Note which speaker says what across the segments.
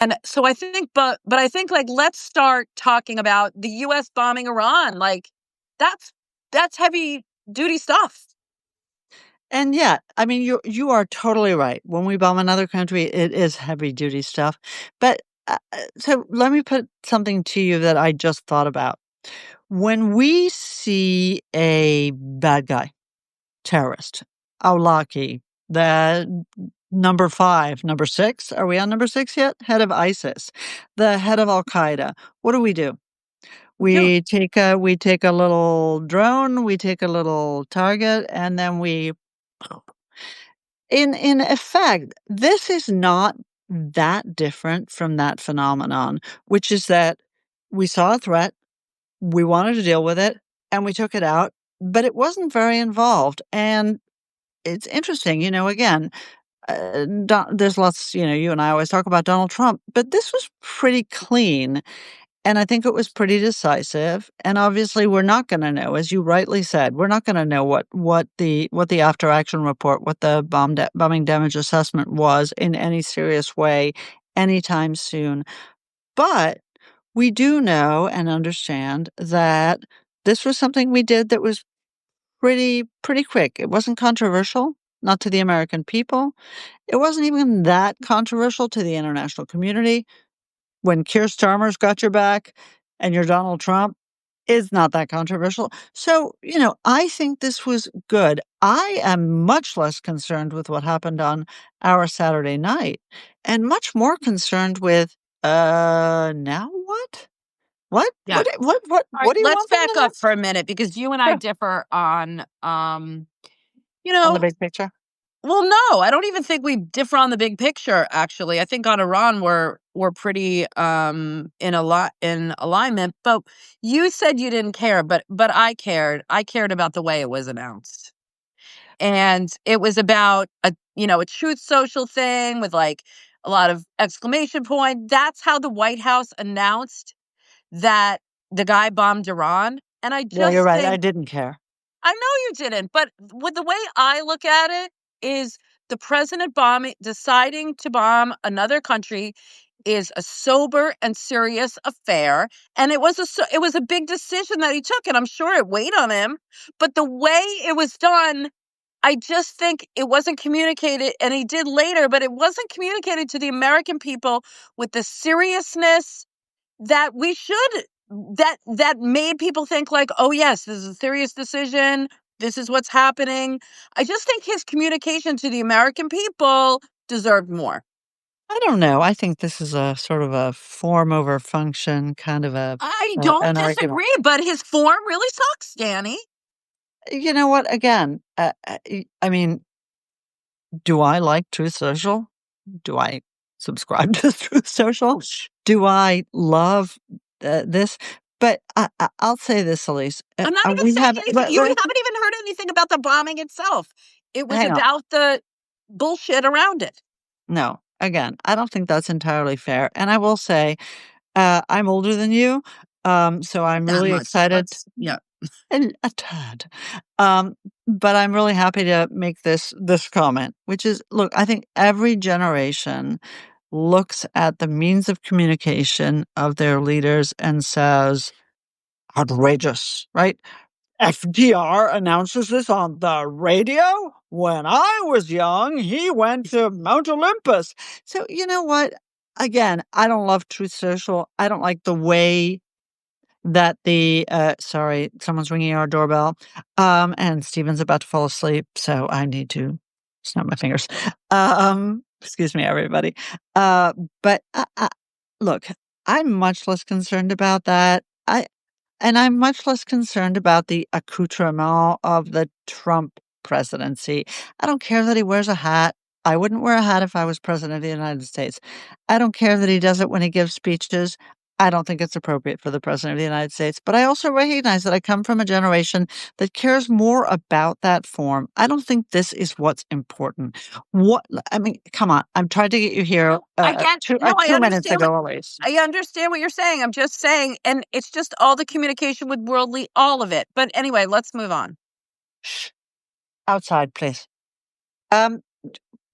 Speaker 1: And so I think, but I think, like, let's start talking about the U.S. bombing Iran. Like, that's heavy duty stuff.
Speaker 2: And yet, I mean, you are totally right. When we bomb another country, it is heavy duty stuff. But so let me put something to you that I just thought about. When we see a bad guy, terrorist, Awlaki, the number 5, number 6, are we on number 6 yet? Head of ISIS, the head of Al Qaeda. What do?
Speaker 1: Do
Speaker 2: We take a little drone, we take a little target, and then we in effect, this is not that different from that phenomenon, which is that we saw a threat, we wanted to deal with it, and we took it out, but it wasn't very involved. And it's interesting, again, there's lots, you and I always talk about Donald Trump, but this was pretty clean. And I think it was pretty decisive. And obviously, we're not going to know, as you rightly said, we're not going to know what the after action report, what the bombing damage assessment was in any serious way anytime soon. But we do know and understand that this was something we did that was pretty quick. It wasn't controversial, not to the American people. It wasn't even that controversial to the international community. When Keir Starmer's got your back and you're Donald Trump, it's not that controversial. So, I think this was good. I am much less concerned with what happened on our Saturday night and much more concerned with, now what? What?
Speaker 1: Yeah. All right,
Speaker 2: What do you
Speaker 1: let's
Speaker 2: want from
Speaker 1: back
Speaker 2: me
Speaker 1: up
Speaker 2: next?
Speaker 1: for a minute because you and I
Speaker 2: Sure.
Speaker 1: differ on, you
Speaker 2: On the
Speaker 1: know,
Speaker 2: big picture.
Speaker 1: well, no, I don't even think we differ on the big picture. Actually, I think on Iran we're pretty in a lot in alignment. But you said you didn't care, but I cared. I cared about the way it was announced, and it was about a truth social thing with like a lot of exclamation point. That's how the White House announced that the guy bombed Iran, and I
Speaker 2: Yeah, you're
Speaker 1: just
Speaker 2: right. I
Speaker 1: think
Speaker 2: didn't care.
Speaker 1: I know you didn't, but with the way I look at it is the president deciding to bomb another country is a sober and serious affair, and it was a big decision that he took, and I'm sure it weighed on him. But the way it was done, I just think it wasn't communicated, and he did later, but it wasn't communicated to the American people with the seriousness that we should that made people think like, "Oh yes, this is a serious decision. This is what's happening." I just think his communication to the American people deserved more.
Speaker 2: I don't know. I think this is a sort of a form over function kind of
Speaker 1: I don't
Speaker 2: an argument.
Speaker 1: disagree, but his form really sucks, Danny.
Speaker 2: You know what? Again, I mean, do I like Truth Social? Do I subscribe to Truth Social? Do I love this? But I'll say this, Elise.
Speaker 1: I'm not even
Speaker 2: We
Speaker 1: saying
Speaker 2: have,
Speaker 1: anything. You haven't even heard anything about the bombing itself. It was
Speaker 2: hang on.
Speaker 1: about the bullshit around it.
Speaker 2: No, again, I don't think that's entirely fair. And I will say, I'm older than you, so
Speaker 1: Not
Speaker 2: I'm
Speaker 1: that
Speaker 2: really
Speaker 1: much.
Speaker 2: excited.
Speaker 1: Yeah.
Speaker 2: And a tad. But I'm really happy to make this comment, which is, look, I think every generation looks at the means of communication of their leaders and says, outrageous, right? FDR announces this on the radio. When I was young, he went to Mount Olympus. So, you know what? Again, I don't love Truth Social. I don't like the way that sorry, someone's ringing our doorbell, and Steven's about to fall asleep, so I need to snap my fingers. Excuse me, everybody. But, look, I'm much less concerned about that. I'm much less concerned about the accoutrement of the Trump presidency. I don't care that he wears a hat. I wouldn't wear a hat if I was president of the United States. I don't care that he does it when he gives speeches. I don't think it's appropriate for the president of the United States. But I also recognize that I come from a generation that cares more about that form. I don't think this is what's important. What I mean, come on. I'm trying to get you here
Speaker 1: I get no, I
Speaker 2: 2 minutes
Speaker 1: understand
Speaker 2: ago, Elise.
Speaker 1: I understand what you're saying. I'm just saying, and it's just all the communication with worldly, all of it. But anyway, let's move on.
Speaker 2: Shh. Outside, please. Um,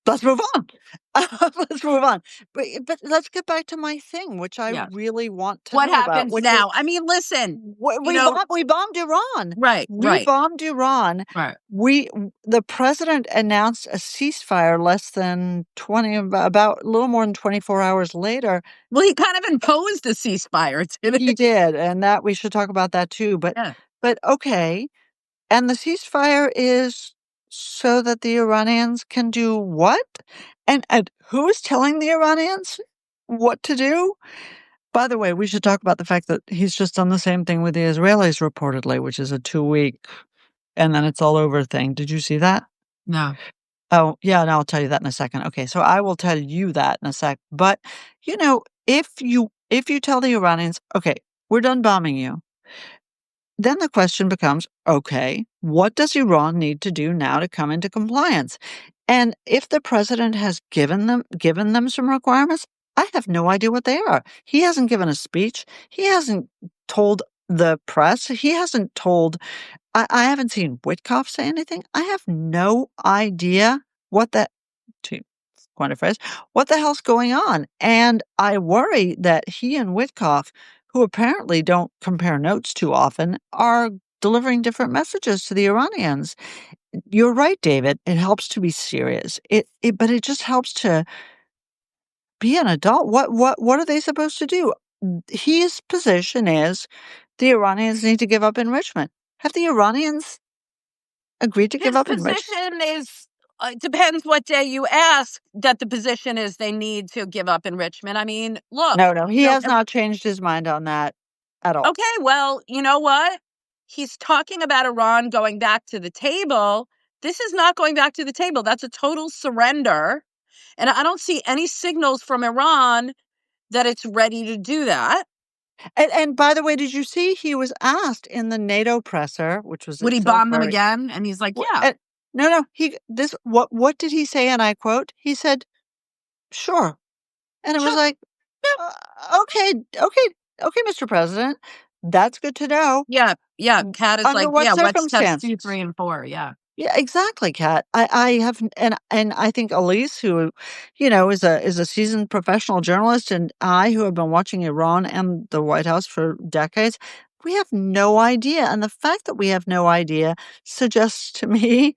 Speaker 2: let's move on. Let's move on. But let's get back to my thing, which I
Speaker 1: Yeah.
Speaker 2: really want to
Speaker 1: What
Speaker 2: know about,
Speaker 1: happens
Speaker 2: which is
Speaker 1: now? I mean, listen, you
Speaker 2: we
Speaker 1: know,
Speaker 2: bombed Iran.
Speaker 1: right,
Speaker 2: We
Speaker 1: right,
Speaker 2: bombed Iran.
Speaker 1: right.
Speaker 2: The president announced a ceasefire less than 20, about a little more than 24 hours later.
Speaker 1: Well, he kind of imposed a ceasefire, didn't
Speaker 2: He
Speaker 1: he?
Speaker 2: did, and that we should talk about that too.
Speaker 1: Yeah.
Speaker 2: But okay, and the ceasefire is so that the Iranians can do what? And who is telling the Iranians what to do? By the way, we should talk about the fact that he's just done the same thing with the Israelis reportedly, which is a 2-week and then it's all over thing. Did you see that?
Speaker 1: No.
Speaker 2: Oh, yeah, and I'll tell you that in a second. Okay, so I will tell you that in a sec. But, if you tell the Iranians, "Okay, we're done bombing you," then the question becomes, "Okay, what does Iran need to do now to come into compliance?" And if the president has given them some requirements, I have no idea what they are. He hasn't given a speech. He hasn't told the press. He hasn't told I haven't seen Witkoff say anything. I have no idea what that to coin a phrase, what the hell's going on? And I worry that he and Witkoff, who apparently don't compare notes too often, are delivering different messages to the Iranians. You're right, David. It helps to be serious. But it just helps to be an adult. What are they supposed to do? His position is the Iranians need to give up enrichment. Have the Iranians agreed to give
Speaker 1: His
Speaker 2: up enrichment?
Speaker 1: position is, it depends what day you ask, that the position is they need to give up enrichment. I mean, look,
Speaker 2: No, no, he
Speaker 1: you know,
Speaker 2: has not changed his mind on that at all.
Speaker 1: okay, well, you know what? He's talking about Iran going back to the table. This is not going back to the table. That's a total surrender. And I don't see any signals from Iran that it's ready to do that.
Speaker 2: And by the way, did you see he was asked in the NATO presser, which was
Speaker 1: Would he
Speaker 2: itself
Speaker 1: bomb them
Speaker 2: very
Speaker 1: again? And he's like,
Speaker 2: w
Speaker 1: yeah,
Speaker 2: no, no, he this what did he say, and I quote? He said, "Sure." And it was
Speaker 1: sure.
Speaker 2: like, Okay, okay, okay, Mr. President, that's good to know.
Speaker 1: Yeah, yeah. Cat is
Speaker 2: Under
Speaker 1: like,
Speaker 2: what
Speaker 1: yeah, what's steps 2,
Speaker 2: circumstances?
Speaker 1: 3, and 4? Yeah.
Speaker 2: Yeah, exactly, Kat. I have and I think Elise, who, is a seasoned professional journalist, and I, who have been watching Iran and the White House for decades, we have no idea. And the fact that we have no idea suggests to me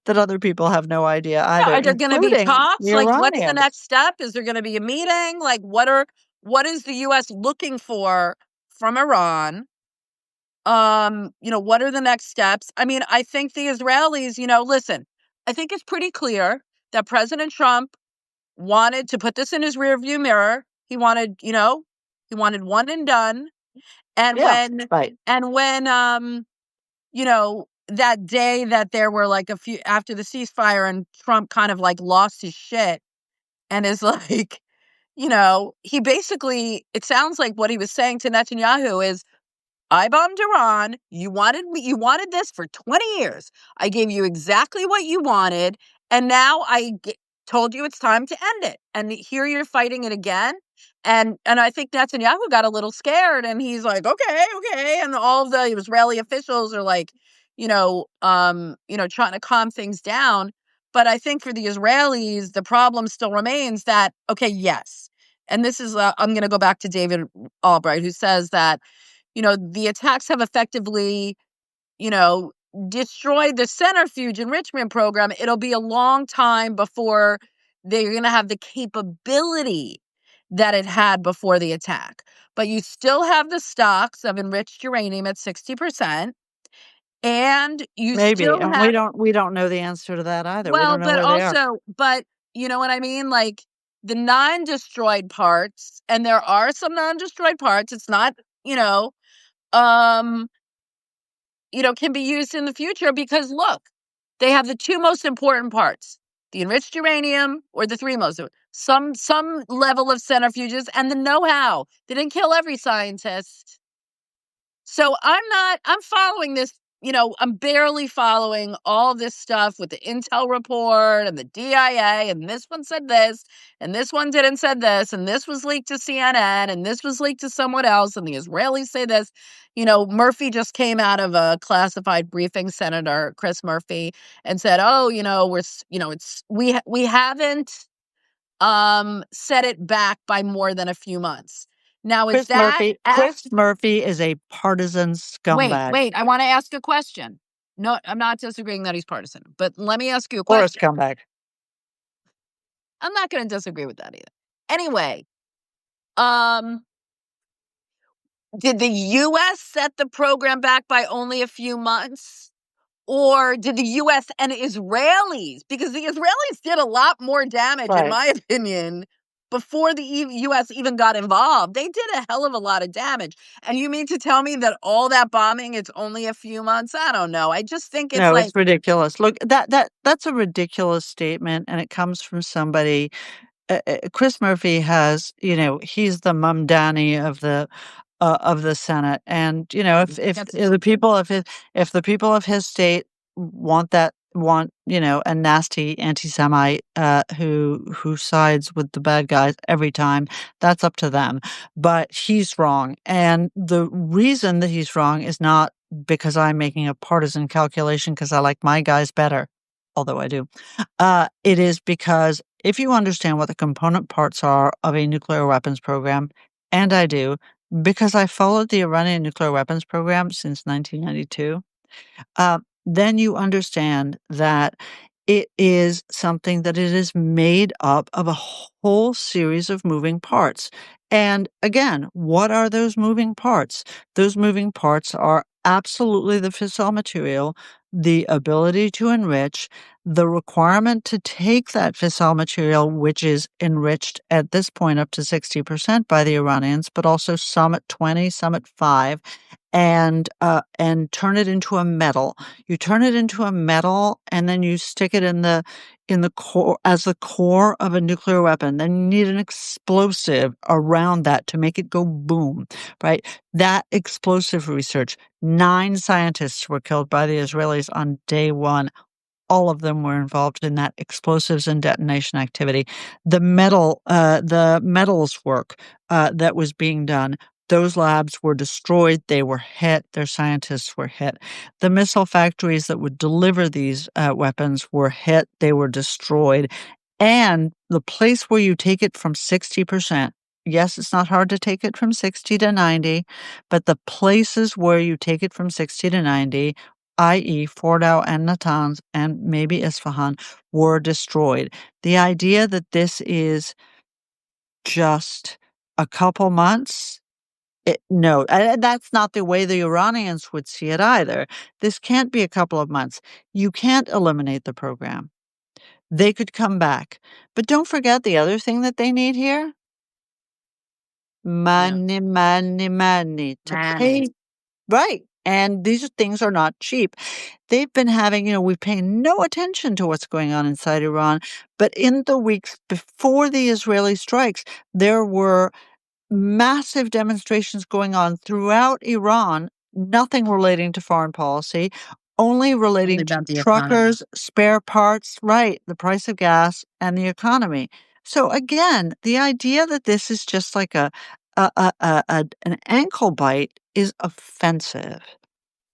Speaker 2: that other people have no idea
Speaker 1: Yeah,
Speaker 2: either,
Speaker 1: are there gonna be
Speaker 2: including
Speaker 1: talks?
Speaker 2: the
Speaker 1: Like, what's the
Speaker 2: Iranians.
Speaker 1: next step? Is there gonna be a meeting? Like, what is the US looking for from Iran? What are the next steps? I mean, I think the Israelis, listen, I think it's pretty clear that President Trump wanted to put this in his rearview mirror. He wanted one and done. And
Speaker 2: Yeah,
Speaker 1: when
Speaker 2: right.
Speaker 1: that day that there were like a few after the ceasefire and Trump kind of like lost his shit and is like, he basically, it sounds like what he was saying to Netanyahu is, I bombed Iran. You wanted this for 20 years. I gave you exactly what you wanted. And now told you it's time to end it. And here you're fighting it again. And I think Netanyahu got a little scared and he's like, okay, okay. And all of the Israeli officials are like, trying to calm things down. But I think for the Israelis, the problem still remains that, okay, yes. And this is, I'm going to go back to David Albright, who says that the attacks have effectively, you know, destroyed the centrifuge enrichment program. It'll be a long time before they're going to have the capability that it had before the attack. But you still have the stocks of enriched uranium at 60%, and you
Speaker 2: Maybe.
Speaker 1: still
Speaker 2: And we
Speaker 1: have,
Speaker 2: don't know the answer to that either. We
Speaker 1: well,
Speaker 2: don't know where they are.
Speaker 1: but you know what I mean? Like the non-destroyed parts, and there are some non-destroyed parts. It's not, um, can be used in the future because look, they have the two most important parts, the enriched uranium or the three most, some level of centrifuges and the know-how. They didn't kill every scientist. So I'm following this, I'm barely following all this stuff with the intel report and the DIA, and this one said this, and this one didn't said this, and this was leaked to CNN, and this was leaked to someone else, and the Israelis say this. Murphy just came out of a classified briefing, Senator Chris Murphy, and said, "Oh, we haven't set it back by more than a few months." Now, is that
Speaker 2: Chris Murphy is a partisan scumbag
Speaker 1: wait, I want to ask a question. No, I'm not disagreeing that he's partisan, but let me ask you a
Speaker 2: or a
Speaker 1: question.
Speaker 2: scumbag.
Speaker 1: I'm not going to disagree with that either. Anyway, um, did the US set the program back by only a few months? Or did the US and Israelis, because the Israelis did a lot more damage, in
Speaker 2: Right.
Speaker 1: my opinion, before the US even got involved. They did a hell of a lot of damage. And you mean to tell me that all that bombing, it's only a few months? I don't know. I just think it's
Speaker 2: No,
Speaker 1: like,
Speaker 2: it's ridiculous. Look, that's a ridiculous statement, and it comes from somebody. Chris Murphy has, he's the Mamdani of the Senate, and if
Speaker 1: gets a
Speaker 2: the
Speaker 1: t-shirt.
Speaker 2: people of his state want a nasty anti-Semite who sides with the bad guys every time, that's up to them. But he's wrong, and the reason that he's wrong is not because I'm making a partisan calculation because I like my guys better, although I do. It is because if you understand what the component parts are of a nuclear weapons program, and I do, because I followed the Iranian nuclear weapons program since 1992, then you understand that it is something that it is made up of a whole series of moving parts. And again, what are those moving parts? Those moving parts are absolutely the fissile material, the ability to enrich, the requirement to take that fissile material, which is enriched at this point up to 60% by the Iranians, but also some at 20, some at 5, and turn it into a metal. You turn it into a metal, and then you stick it in the core as the core of a nuclear weapon. Then you need an explosive around that to make it go boom, right? That explosive research, 9 scientists were killed by the Israelis on day 1. All of them were involved in that explosives and detonation activity. The metals work that was being done, those labs were destroyed. They were hit. Their scientists were hit. The missile factories that would deliver these weapons were hit. They were destroyed. And the place where you take it from 60%, yes, it's not hard to take it from 60 to 90, but the places where you take it from 60 to 90, i.e., Fordow and Natanz and maybe Isfahan, were destroyed. The idea that this is just a couple months, no, and that's not the way the Iranians would see it either. This can't be a couple of months. You can't eliminate the program. They could come back. But don't forget the other thing that they need here:
Speaker 1: Yeah.
Speaker 2: money, money, money to pay.
Speaker 1: Manny.
Speaker 2: Right. And these things are not cheap. They've been having, we pay no attention to what's going on inside Iran. But in the weeks before the Israeli strikes, there were massive demonstrations going on throughout Iran, nothing relating to foreign policy, only
Speaker 1: Only
Speaker 2: relating to
Speaker 1: about the economy.
Speaker 2: truckers, spare parts, right, the price of gas and the economy. So again, the idea that this is just like an ankle bite is offensive.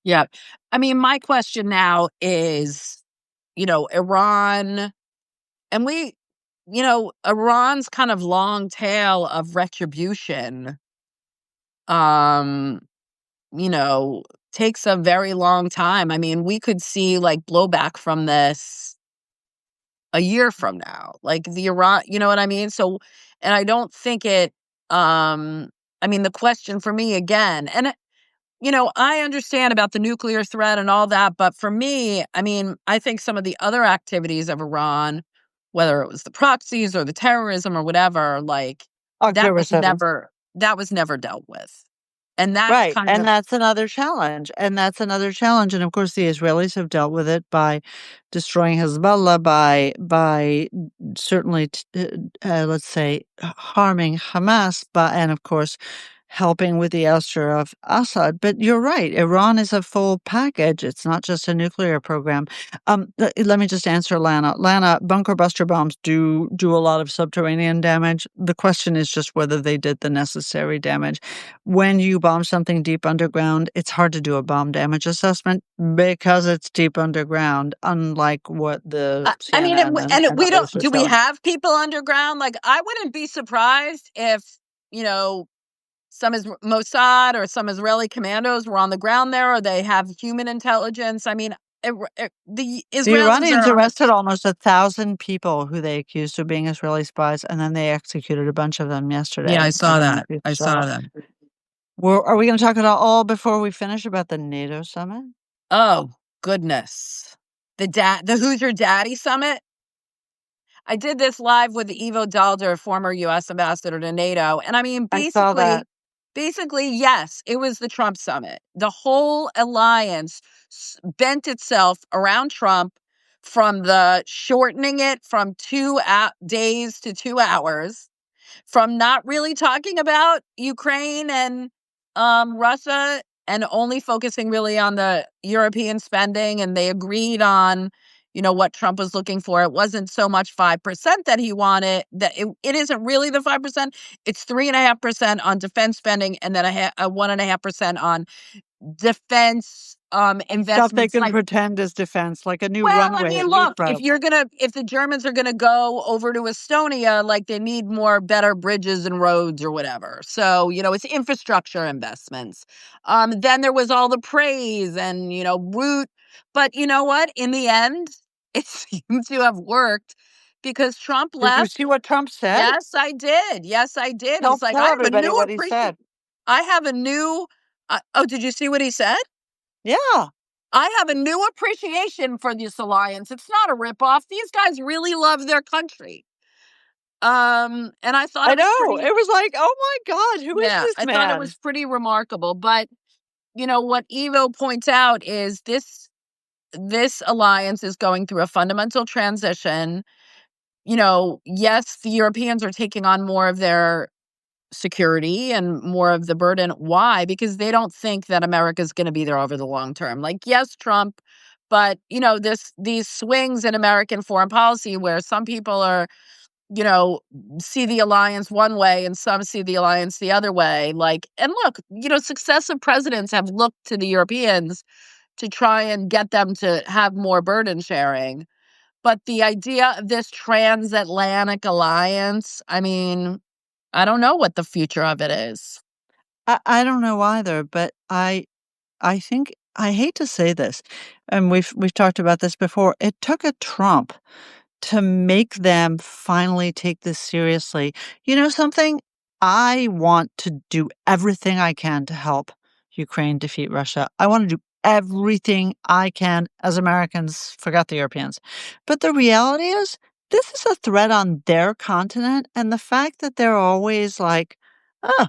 Speaker 1: Yeah. I mean, my question now is, Iran, and Iran's kind of long tail of retribution, um, you know, takes a very long time. I mean, we could see like blowback from this a year from now. Like the Iran, you know what I mean? So, and I don't think I mean, the question for me again, and I understand about the nuclear threat and all that, but for me, I mean, I think some of the other activities of Iran, whether it was the proxies or the terrorism or whatever, like
Speaker 2: October 7th.
Speaker 1: that was never dealt with. And that's
Speaker 2: Right,
Speaker 1: kind
Speaker 2: and
Speaker 1: of
Speaker 2: that's another challenge, and of course, the Israelis have dealt with it by destroying Hezbollah, by certainly, let's say, harming Hamas, and of course, helping with the ouster of Assad. But you're right, Iran is a full package. It's not just a nuclear program. Let me just answer Lana. Lana, bunker buster bombs do a lot of subterranean damage. The question is just whether they did the necessary damage. When you bomb something deep underground, it's hard to do a bomb damage assessment because it's deep underground, unlike what the
Speaker 1: I mean,
Speaker 2: CNN and
Speaker 1: we don't.
Speaker 2: others are
Speaker 1: Do we
Speaker 2: showing.
Speaker 1: have people underground? Like, I wouldn't be surprised if you know some is Mossad or some Israeli commandos were on the ground there, or they have human intelligence. I mean, the
Speaker 2: The
Speaker 1: Israelis
Speaker 2: Iranians
Speaker 1: are.
Speaker 2: arrested almost 1,000 people who they accused of being Israeli spies, and then they executed a bunch of them
Speaker 1: Yeah, I
Speaker 2: yesterday. I
Speaker 1: saw
Speaker 2: don't know
Speaker 1: that.
Speaker 2: if you
Speaker 1: I
Speaker 2: saw.
Speaker 1: saw that.
Speaker 2: Are we going to talk at all before we finish about the NATO summit?
Speaker 1: Oh goodness, the Who's Your Daddy summit. I did this live with Ivo Dalder, former U.S. ambassador to NATO, and I mean,
Speaker 2: I saw that.
Speaker 1: basically, yes, it was the Trump summit. The whole alliance bent itself around Trump, from the shortening it from 2 days to 2 hours, from not really talking about Ukraine and Russia, and only focusing really on the European spending. And they agreed on, what Trump was looking for. It wasn't so much 5% that he wanted. That it isn't really the 5%. It's 3.5% on defense spending, and then a 1.5% on defense
Speaker 2: Stuff they
Speaker 1: investments,
Speaker 2: can
Speaker 1: like,
Speaker 2: pretend is defense, like a new
Speaker 1: well, I
Speaker 2: runway
Speaker 1: mean,
Speaker 2: at
Speaker 1: look,
Speaker 2: Heathrow.
Speaker 1: if the Germans are gonna go over to Estonia, like, they need better bridges and roads or whatever. So, it's infrastructure investments. Then there was all the praise and, root. But you know what? In the end, it seemed to have worked, because Trump
Speaker 2: Did you
Speaker 1: left.
Speaker 2: see what Trump said?
Speaker 1: Yes, I did. Yes, I did.
Speaker 2: Tell
Speaker 1: He's like,
Speaker 2: tell everybody what he said.
Speaker 1: I have a new. Oh, did you see what he said?
Speaker 2: Yeah,
Speaker 1: I have a new appreciation for this alliance. It's not a ripoff. These guys really love their country. And I thought
Speaker 2: I
Speaker 1: it was
Speaker 2: know.
Speaker 1: pretty.
Speaker 2: It was like, oh my God, who is
Speaker 1: Yeah,
Speaker 2: this
Speaker 1: I thought it
Speaker 2: man?
Speaker 1: was pretty remarkable. But what Evo points out is this alliance is going through a fundamental transition. Yes, the Europeans are taking on more of their security and more of the burden. Why? Because they don't think that America's going to be there over the long term. Like, yes, Trump, but these swings in American foreign policy, where some people are, you know, see the alliance one way and some see the alliance the other way. Like, and look, successive presidents have looked to the Europeans to try and get them to have more burden sharing. But the idea of this transatlantic alliance, I mean, I don't know what the future of it is.
Speaker 2: I don't know either, but I think I hate to say this, and we've talked about this before. It took a Trump to make them finally take this seriously. You know something? I want to do everything I can to help Ukraine defeat Russia. I want to do everything I can as Americans, forget the Europeans. But the reality is, this is a threat on their continent. And the fact that they're always like, oh,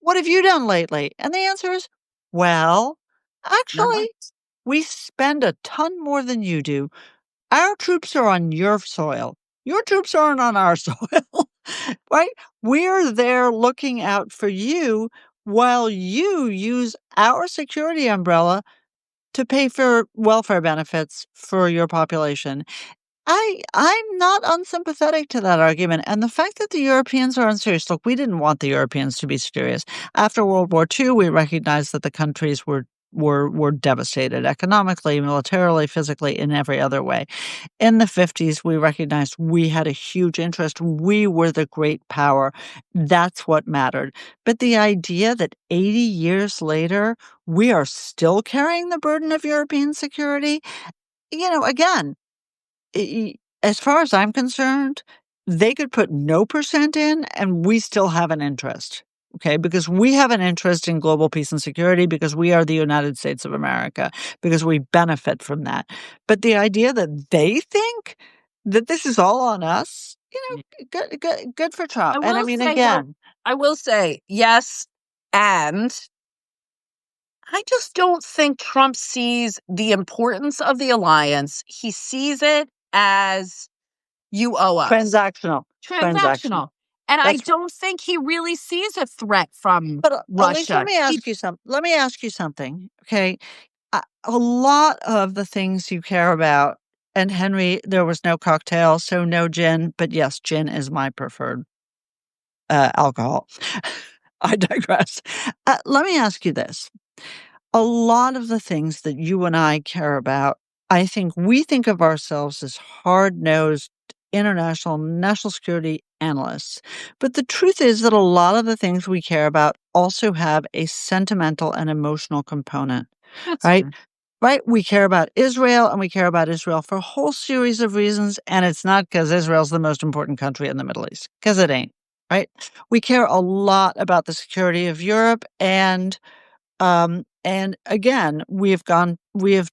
Speaker 2: what have you done lately? And the answer is, well,
Speaker 1: Not much.
Speaker 2: actually, we spend a ton more than you do. Our troops are on your soil. Your troops aren't on our soil, right? We're there looking out for you while you use our security umbrella to pay for welfare benefits for your population. I'm not unsympathetic to that argument, and the fact that the Europeans are unserious. Look, we didn't want the Europeans to be serious. After World War II, we recognized that the countries were devastated economically, militarily, physically, in every other way. In the 50s, we recognized we had a huge interest. We were the great power. That's what mattered. But the idea that 80 years later, we are still carrying the burden of European security, again, as far as I'm concerned, they could put no percent in and we still have an interest. Okay, because we have an interest in global peace and security because we are the United States of America, because we benefit from that. But the idea that they think that this is all on us, good for Trump.
Speaker 1: I
Speaker 2: And I
Speaker 1: will
Speaker 2: mean,
Speaker 1: say though,
Speaker 2: again,
Speaker 1: I will say yes, and I just don't think Trump sees the importance of the alliance. He sees it as, you owe us.
Speaker 2: transactional, transactional.
Speaker 1: Transactional. And I
Speaker 2: That's
Speaker 1: don't think he really sees a threat from
Speaker 2: but, Elise,
Speaker 1: Russia. He
Speaker 2: let me ask you something, okay? A lot of the things you care about and Henry, there was no cocktail, so no gin, but yes, gin is my preferred, alcohol. I digress. Let me ask you this. A lot of the things that you and I care about, I think we think of ourselves as hard-nosed international national security analysts. But the truth is that a lot of the things we care about also have a sentimental and emotional component,
Speaker 1: That's
Speaker 2: right?
Speaker 1: fair.
Speaker 2: Right? We care about Israel and we care about Israel for a whole series of reasons. And it's not because Israel's the most important country in the Middle East, because it ain't, right? We care a lot about the security of Europe and again, we have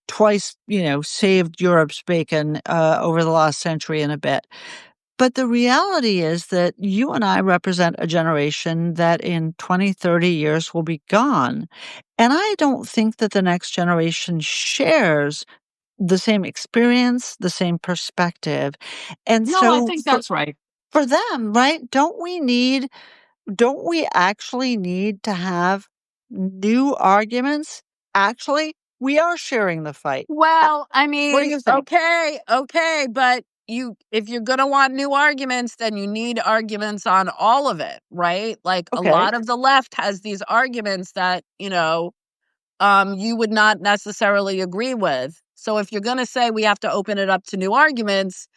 Speaker 2: twice, saved Europe's bacon, over the last century and a bit. But the reality is that you and I represent a generation that in 20, 30 years will be gone. And I don't think that the next generation shares the same experience, the same perspective. And
Speaker 1: No, I
Speaker 2: so
Speaker 1: think that's right.
Speaker 2: for them, right, don't we actually need to have new arguments? Actually, we are sharing the fight.
Speaker 1: Well, I
Speaker 2: What do
Speaker 1: mean,
Speaker 2: you think?
Speaker 1: okay, but if you're gonna want new arguments, then you need arguments on all of it, right? Like a
Speaker 2: Okay.
Speaker 1: lot of the left has these arguments that, you would not necessarily agree with. So if you're gonna say we have to open it up to new arguments,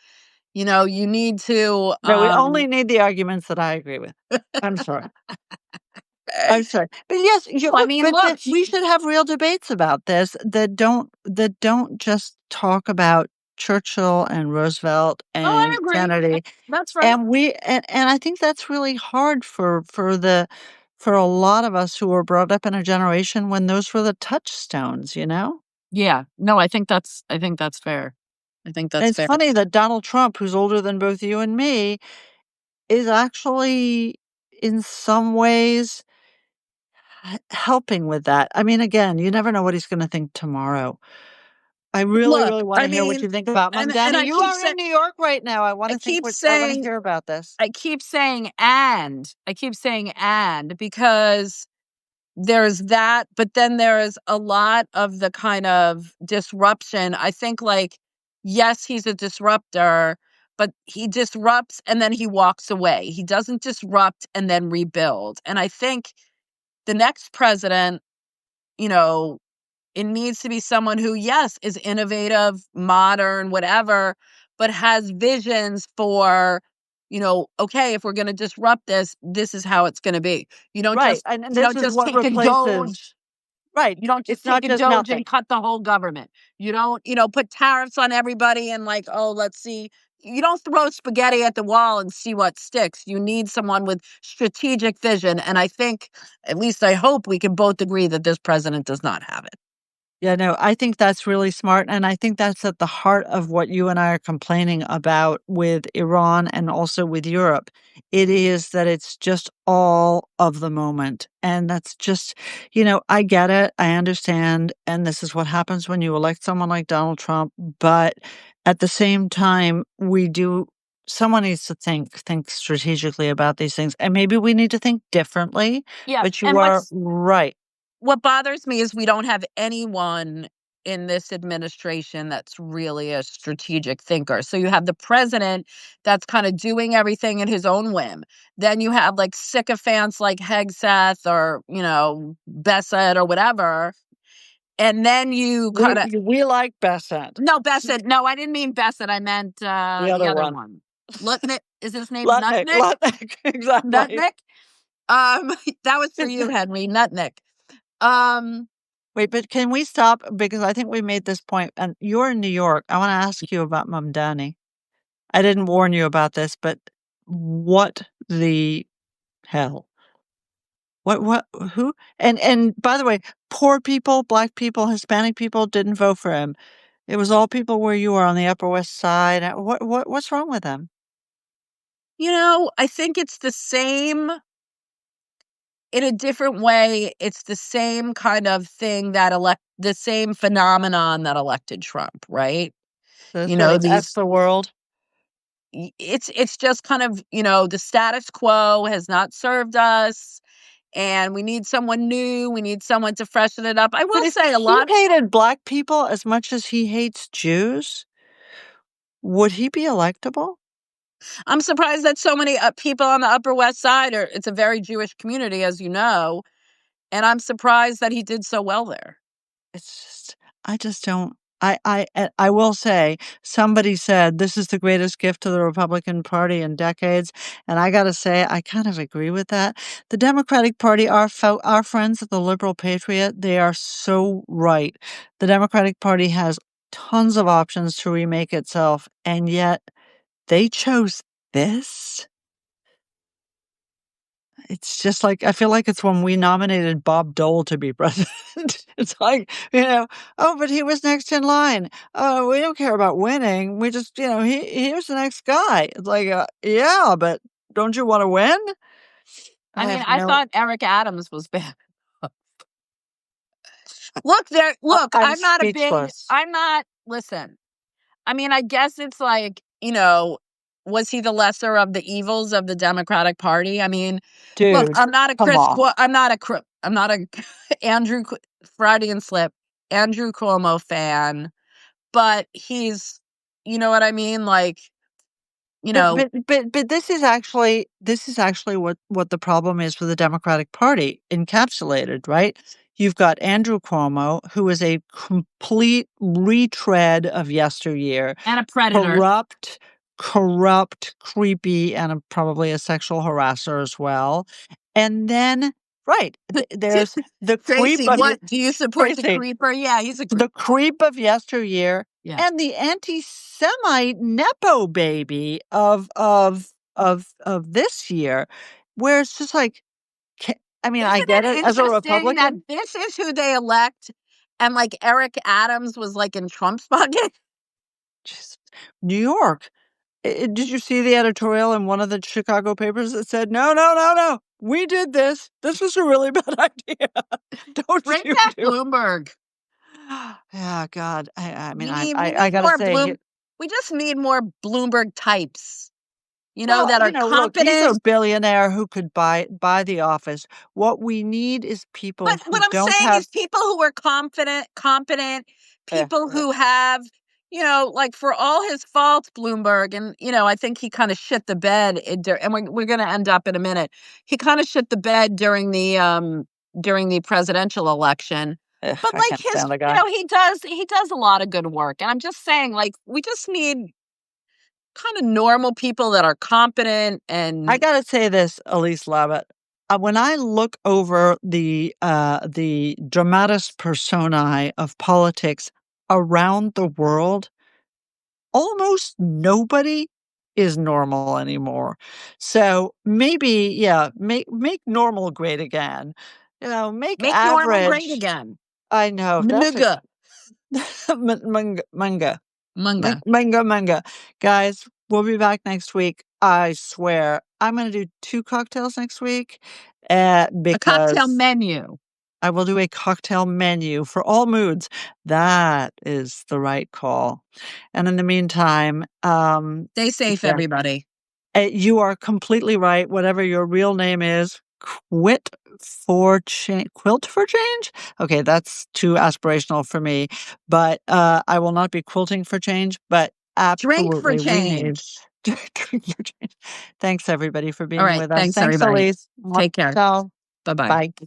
Speaker 1: you need to
Speaker 2: No, we only need the arguments that I agree with. I'm sorry. I'm sorry. But yes,
Speaker 1: I mean, look.
Speaker 2: we should have real debates about this that don't just talk about Churchill and Roosevelt
Speaker 1: Oh, I
Speaker 2: and
Speaker 1: agree.
Speaker 2: Kennedy.
Speaker 1: That's right.
Speaker 2: And I think that's really hard for a lot of us who were brought up in a generation when those were the touchstones, you know?
Speaker 1: Yeah. No, I think that's fair. I think
Speaker 2: And
Speaker 1: that's
Speaker 2: it's
Speaker 1: fair.
Speaker 2: funny that Donald Trump, who's older than both you and me, is actually in some ways helping with that. I mean, again, you never know what he's gonna think tomorrow. I really,
Speaker 1: Look,
Speaker 2: really wanna
Speaker 1: I
Speaker 2: hear what
Speaker 1: mean,
Speaker 2: you think about
Speaker 1: and
Speaker 2: Mamdani. You are in New York right now.
Speaker 1: I keep
Speaker 2: I wanna
Speaker 1: saying
Speaker 2: hear about this.
Speaker 1: I keep saying because there's that, but then there is a lot of the kind of disruption. I think, like, yes, he's a disruptor, but he disrupts and then he walks away. He doesn't disrupt and then rebuild. And I think the next president, you know, it needs to be someone who, yes, is innovative, modern, whatever, but has visions for, okay, if we're going to disrupt this, this is how it's going to be. You don't
Speaker 2: Right,
Speaker 1: just
Speaker 2: and
Speaker 1: you
Speaker 2: this
Speaker 1: don't
Speaker 2: is
Speaker 1: just
Speaker 2: what
Speaker 1: take a
Speaker 2: replaces
Speaker 1: Doge.
Speaker 2: right,
Speaker 1: You don't just
Speaker 2: it's
Speaker 1: take
Speaker 2: not
Speaker 1: a
Speaker 2: just
Speaker 1: Doge
Speaker 2: nothing.
Speaker 1: and cut the whole government. You don't, put tariffs on everybody and, like, oh, let's see. You don't throw spaghetti at the wall and see what sticks. You need someone with strategic vision. And I think, at least I hope, we can both agree that this president does not have it.
Speaker 2: Yeah, no, I think that's really smart, and I think that's at the heart of what you and I are complaining about with Iran and also with Europe. It is that it's just all of the moment, and that's just I get it, I understand, and this is what happens when you elect someone like Donald Trump, but at the same time, we do someone needs to think strategically about these things, and maybe we need to think differently,
Speaker 1: Yeah.
Speaker 2: but you
Speaker 1: And
Speaker 2: are right.
Speaker 1: what bothers me is we don't have anyone in this administration that's really a strategic thinker. So you have the president that's kind of doing everything at his own whim. Then you have, like, sycophants like Hegseth or, Bessett or whatever. And then you kind of
Speaker 2: We like Bassett.
Speaker 1: no, Bessett. No, I didn't mean Bessett. I meant
Speaker 2: The
Speaker 1: the
Speaker 2: other
Speaker 1: other
Speaker 2: one.
Speaker 1: one. Lutnick. Is his name
Speaker 2: Lutnick,
Speaker 1: Nutnick?
Speaker 2: Lutnick, exactly.
Speaker 1: Nutnick? That was for you, Henry. Nutnick. Um,
Speaker 2: Wait, but can we stop? Because I think we made this point, and you're in New York. I want to ask you about Mamdani. I didn't warn you about this, but what the hell? What, who? And by the way, poor people, black people, Hispanic people didn't vote for him. It was all people where you are on the Upper West Side. What's wrong with them?
Speaker 1: I think it's the same in a different way. It's the same kind of thing the same phenomenon that elected Trump, right?
Speaker 2: The
Speaker 1: You
Speaker 2: sort
Speaker 1: know,
Speaker 2: of F
Speaker 1: these
Speaker 2: the world.
Speaker 1: it's just kind of, the status quo has not served us, and we need someone new. We need someone to freshen it up. I
Speaker 2: But
Speaker 1: will
Speaker 2: if
Speaker 1: say a
Speaker 2: he
Speaker 1: lot.
Speaker 2: hated black people as much as he hates Jews, would he be electable?
Speaker 1: I'm surprised that so many people on the Upper West Side it's a very Jewish community, as you know, and I'm surprised that he did so well there.
Speaker 2: It's just I just don't I will say, somebody said, "This is the greatest gift to the Republican Party in decades," and I gotta say, I kind of agree with that. The Democratic Party, our friends at the Liberal Patriot, they are so right. The Democratic Party has tons of options to remake itself, and yet they chose this? It's just like I feel like it's when we nominated Bob Dole to be president. It's like, "Oh, but he was next in line. Oh, we don't care about winning. We just, he was the next guy." It's like, "Yeah, but don't you wanna win?"
Speaker 1: I
Speaker 2: I
Speaker 1: mean,
Speaker 2: have
Speaker 1: I
Speaker 2: no
Speaker 1: thought Eric Adams was bad. Look, there. Look,
Speaker 2: I'm speechless.
Speaker 1: I'm not. Listen. I mean, I guess it's like, was he the lesser of the evils of the Democratic Party? I mean, look,
Speaker 2: Dude, come on.
Speaker 1: I'm not a Andrew Freudian slip, Andrew Cuomo fan, but you know what I mean? Like, you
Speaker 2: But
Speaker 1: know,
Speaker 2: but but but this is actually what the problem is with the Democratic Party encapsulated, right? You've got Andrew Cuomo, who is a complete retread of yesteryear,
Speaker 1: and a predator.
Speaker 2: corrupt, creepy, and probably a sexual harasser as well. And then, right, there's the creep
Speaker 1: Tracy,
Speaker 2: of
Speaker 1: what do you support the
Speaker 2: Tracy.
Speaker 1: creeper? Yeah, he's a
Speaker 2: The
Speaker 1: creeper.
Speaker 2: creep of yesteryear
Speaker 1: Yeah.
Speaker 2: and the anti-Semite nepo baby of this year, where it's just like, ca I mean, I
Speaker 1: Isn't
Speaker 2: get
Speaker 1: it
Speaker 2: it as a
Speaker 1: interesting that
Speaker 2: Republican.
Speaker 1: this is who they elect, and like Eric Adams was like in Trump's pocket?
Speaker 2: Jesus. New York. Did you see the editorial in one of the Chicago papers that said, "No, no, no, no, we did this. This was a really bad idea. Don't
Speaker 1: Bring
Speaker 2: you
Speaker 1: back
Speaker 2: do it."
Speaker 1: Bloomberg.
Speaker 2: Yeah, God. I mean,
Speaker 1: We
Speaker 2: I
Speaker 1: need
Speaker 2: gotta
Speaker 1: more
Speaker 2: say,
Speaker 1: we just need more Bloomberg types,
Speaker 2: well,
Speaker 1: that are
Speaker 2: look, he's a
Speaker 1: competent.
Speaker 2: billionaire who could buy the office. What we need is people
Speaker 1: But
Speaker 2: who
Speaker 1: what I'm
Speaker 2: don't
Speaker 1: saying
Speaker 2: have
Speaker 1: is people who are competent,
Speaker 2: eh,
Speaker 1: people
Speaker 2: eh,
Speaker 1: who have, like for all his faults, Bloomberg, and I think he kind of shit the bed, and we're going to end up in a minute. He kind of shit the bed during the presidential election. But
Speaker 2: I
Speaker 1: like
Speaker 2: can't
Speaker 1: his,
Speaker 2: stand the guy.
Speaker 1: he does a lot of good work, and I'm just saying, like, we just need kind of normal people that are competent
Speaker 2: I
Speaker 1: and
Speaker 2: gotta say this, Elise Labott. When I look over the dramatis personae of politics around the world, almost nobody is normal anymore. So maybe, yeah, make normal great again. Make
Speaker 1: make normal great
Speaker 2: average.
Speaker 1: again.
Speaker 2: I know that's a
Speaker 1: Manuga,
Speaker 2: manga.
Speaker 1: munga.
Speaker 2: Manga. Guys, we'll be back next week. I swear. I'm gonna do 2 cocktails next week,
Speaker 1: A cocktail
Speaker 2: because
Speaker 1: menu.
Speaker 2: I will do a cocktail menu for all moods. That is the right call. And in the meantime,
Speaker 1: Stay safe,
Speaker 2: yeah,
Speaker 1: everybody.
Speaker 2: you are completely right. Whatever your real name is, quilt for change? Okay, that's too aspirational for me, but, I will not be quilting for change, but
Speaker 1: Drink for
Speaker 2: absolutely we need
Speaker 1: change.
Speaker 2: drink for change. Thanks everybody for
Speaker 1: All
Speaker 2: being
Speaker 1: right.
Speaker 2: with us.
Speaker 1: Thanks,
Speaker 2: Thanks,
Speaker 1: everybody.
Speaker 2: Elise.
Speaker 1: Take care.
Speaker 2: Ciao.
Speaker 1: Bye bye.
Speaker 2: Bye.